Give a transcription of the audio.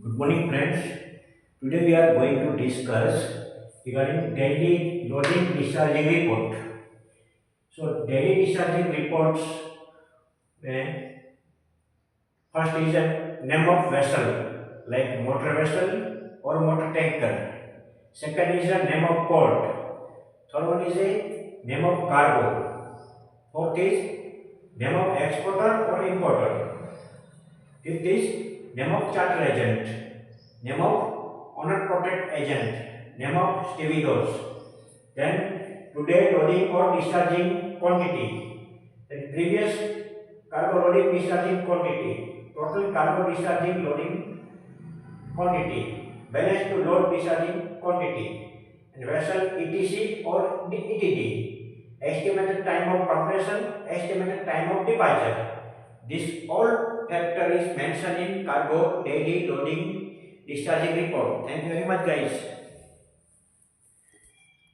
Good morning, friends. Today we are going to discuss regarding daily loading discharging report. So, daily discharging reports. First is a name of vessel, like motor vessel or motor tanker. Second is a name of port. Third one is a name of cargo. Fourth is name of exporter or importer. Fifth is name of charter agent, name of owner protect agent, name of stevedores. Then today loading or discharging quantity. Then previous cargo loading discharging quantity. Total cargo discharging loading quantity. Balance to load discharging quantity. And vessel ETC or ETD. Estimated time of compression, estimated time of departure. This all factor is mentioned in cargo daily loading discharging report. Thank you very much, guys.